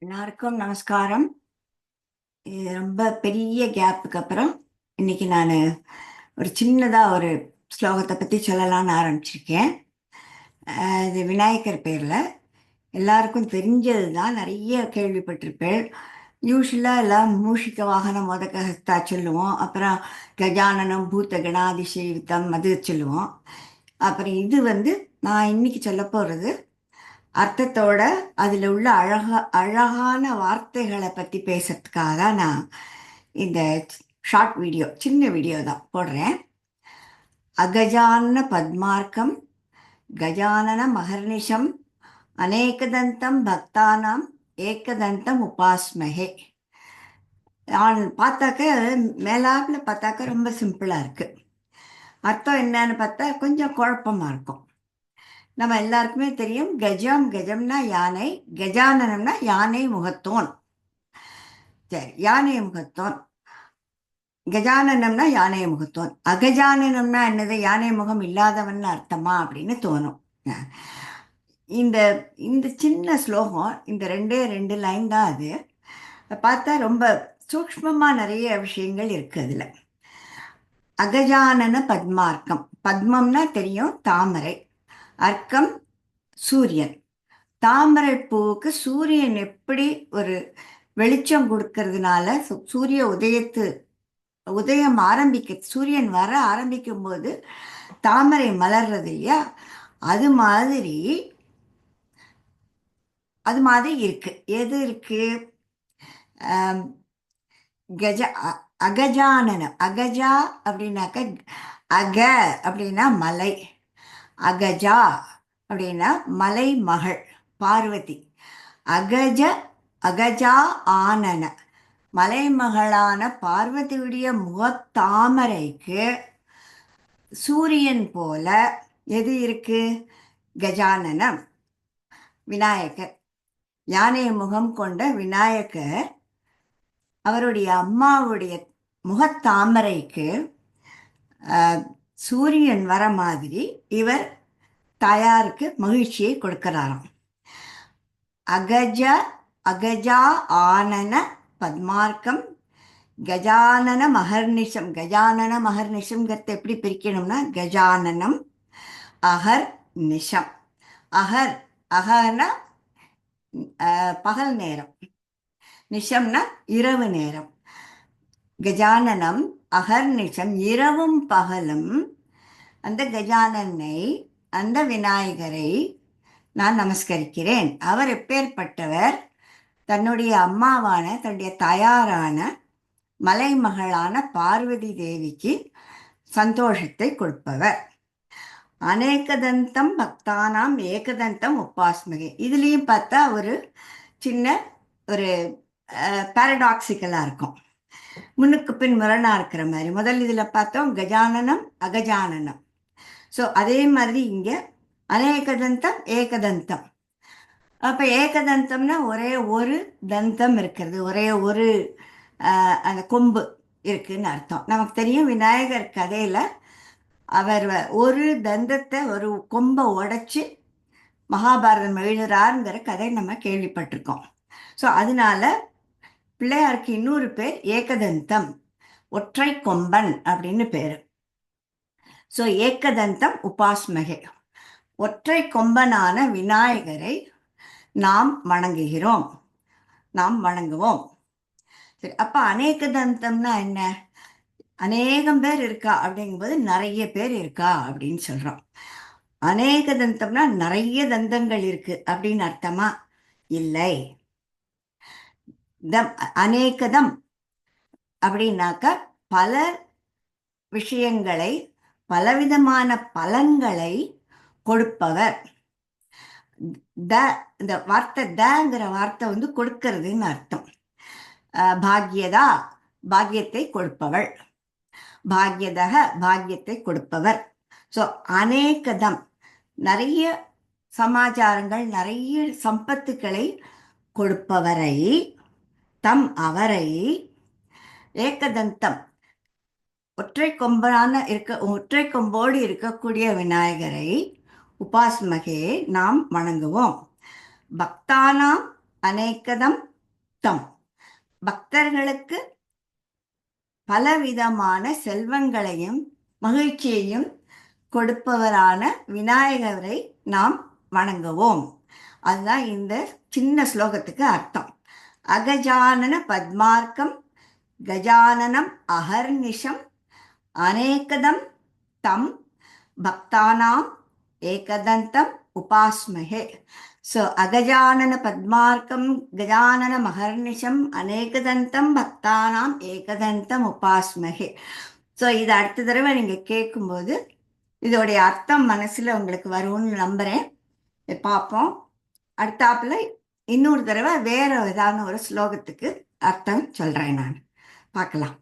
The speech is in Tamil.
எல்லாருக்கும் நமஸ்காரம். இது ரொம்ப பெரிய கேப்புக்கு அப்புறம் இன்னைக்கு நான் ஒரு சின்னதாக ஒரு ஸ்லோகத்தை பற்றி சொல்லலாம்னு ஆரம்பிச்சிருக்கேன். இது விநாயகர் பேரில் எல்லாருக்கும் தெரிஞ்சது தான், நிறைய கேள்விப்பட்டிருப்பேன். யூஸ்வலாக எல்லாம் மூஷிக வாகனம் மோதகஹஸ்தா சொல்லுவோம், அப்புறம் கஜானனம் பூத்த கணாதிசேவித்தம் அது சொல்லுவோம். அப்புறம் இது நான் இன்னைக்கு சொல்ல போகிறது அர்த்தத்தோட அதில் உள்ள அழகான வார்த்தைகளை பற்றி பேசுறதுக்காக தான் நான் இந்த ஷார்ட் வீடியோ, சின்ன வீடியோ தான் போடுறேன். அகஜான பத்மார்க்கம் கஜானன மகர்நிஷம் அநேகதந்தம் பக்தானாம் ஏகதந்தம் உபாஸ்மகே. நான் பார்த்தாக்க மேலாப்பில் பார்த்தாக்க ரொம்ப சிம்பிளாக இருக்குது. அர்த்தம் என்னன்னு பார்த்தா கொஞ்சம் குழப்பமாக இருக்கும். நம்ம எல்லாருக்குமே தெரியும், கஜம்னா யானை, கஜானனம்னா யானை முகத்தோன். சரி, யானை முகத்தோன். கஜானனம்னா யானை முகத்தோன். அகஜானனம்னா என்னது? யானை முகம் இல்லாதவன் அர்த்தமா அப்படின்னு தோணும். இந்த இந்த சின்ன ஸ்லோகம், இந்த ரெண்டே 2 லைன் தான். அது பார்த்தா ரொம்ப சூக்ஷ்மமாக நிறைய விஷயங்கள் இருக்கு அதில். அகஜானன பத்மார்க்கம். பத்மம்னா தெரியும், தாமரை. அர்க்கம் சூரியன். தாமரை பூவுக்கு சூரியன் எப்படி ஒரு வெளிச்சம் கொடுக்கறதுனால சூரிய உதயம் சூரியன் வர ஆரம்பிக்கும் போது தாமரை மலர்றது இல்லையா, அது மாதிரி இருக்கு. எது இருக்கு? கஜ அகஜானனம். அகஜா அப்படின்னாக்க, அக அப்படின்னா மலை, அகஜா அப்படின்னா மலை மகள் பார்வதி. அகஜா ஆனன மலைமகளான பார்வதியுடைய முகத்தாமரைக்கு சூரியன் போல எது இருக்கு? கஜானனம், விநாயகர். யானை முகம் கொண்ட விநாயகர் அவருடைய அம்மாவுடைய முகத்தாமரைக்கு சூரியன் வர மாதிரி இவர் தாயாருக்கு மகிழ்ச்சியை கொடுக்கிறாராம். அகஜா ஆனன பத்மார்க்கம் கஜானன மகர்நிஷம். கஜானன மகர்நிஷம்ங்கிறத எப்படி பிரிக்கணும்னா, கஜானனம் அகர் நிஷம். அகர்னா பகல் நேரம், நிஷம்னா இரவு நேரம். கஜானனம் அகர்நிஷம், இரவும் பகலும் அந்த கஜானனை, அந்த விநாயகரை நான் நமஸ்கரிக்கிறேன். அவர் எப்பேற்பட்டவர்? தன்னுடைய அம்மாவான, தன்னுடைய தாயாரான மலைமகளான பார்வதி தேவிக்கு சந்தோஷத்தை கொடுப்பவர். அநேகதந்தம் பக்தானாம் ஏகதந்தம் உபாஸ்மகே. இதுலேயும் பார்த்தா ஒரு சின்ன ஒரு பாரடாக்சிக்கலாக இருக்கும், முன்னுக்கு பின் முரணாக இருக்கிற மாதிரி. முதல் இதில் பார்த்தோம் கஜானனம் அகஜானனம். ஸோ அதே மாதிரி இங்கே அநேகதந்தம் ஏகதந்தம். அப்போ ஏகதந்தம்னா ஒரே ஒரு தந்தம் இருக்கிறது, ஒரே ஒரு அந்த கொம்பு இருக்குன்னு அர்த்தம். நமக்கு தெரியும், விநாயகர் கதையில் அவர் ஒரு தந்தத்தை, ஒரு கொம்பை உடைச்சி மகாபாரதம் எழுதுறாருங்கிற கதை நம்ம கேள்விப்பட்டிருக்கோம். ஸோ அதனால பிள்ளையாருக்கு இன்னொரு பேர் ஏகதந்தம், ஒற்றை கொம்பன் அப்படின்னு பேர். ஸோ ஏகதந்தம் உபாஸ்மகே, ஒற்றை கொம்பனான விநாயகரை நாம் வணங்குகிறோம், நாம் வணங்குவோம். சரி, அப்போ அநேகதந்தம்னா என்ன? அநேகம் பேர் இருக்கா அப்படிங்கும்போது நிறைய பேர் இருக்கா அப்படின்னு சொல்கிறோம். அநேகதந்தம்னா நிறைய தந்தங்கள் இருக்கு அப்படின்னு அர்த்தமா? இல்லை. அநேகதம் அப்படின்னாக்க பல விஷயங்களை, பலவிதமான பலன்களை கொடுப்பவர். இந்த வார்த்தை தங்கிற வார்த்தை கொடுக்கறதுன்னு அர்த்தம். பாக்யதா, பாக்கியத்தை கொடுப்பவள். பாக்யதக, பாக்கியத்தை கொடுப்பவர். ஸோ அநேகதம், நிறைய சமாச்சாரங்கள், நிறைய சம்பத்துக்களை கொடுப்பவரை, அவரை, ஏகதந்தம் ஒற்றை கொம்போடு இருக்கக்கூடிய விநாயகரை, உபாஸ்மகே நாம் வணங்குவோம். பக்தானாம் அநேகதம் அர்த்தம். பக்தர்களுக்கு பலவிதமான செல்வங்களையும் மகிழ்ச்சியையும் கொடுப்பவரான விநாயகரை நாம் வணங்குவோம். அதுதான் இந்த சின்ன ஸ்லோகத்துக்கு அர்த்தம். அகஜானன பத்மார்க்கம் கஜானனம் அகர்நிஷம் அநேகதம் தம் பக்தானாம் ஏகதந்தம் உபாஸ்மஹே. ஸோ அகஜானன பத்மார்க்கம் கஜானன மகர்நிஷம் அநேகதந்தம் பக்தானாம் ஏகதந்தம் உபாஸ்மஹே. ஸோ இது அடுத்த தடவை நீங்கள் கேட்கும்போது இதோடைய அர்த்தம் மனசில் உங்களுக்கு வரும்னு நம்புகிறேன். பார்ப்போம். அடுத்தாப்புல இன்னொரு தடவை வேற ஏதாவது ஒரு ஸ்லோகத்துக்கு அர்த்தம் சொல்கிறேன். நான் பார்க்கலாம்.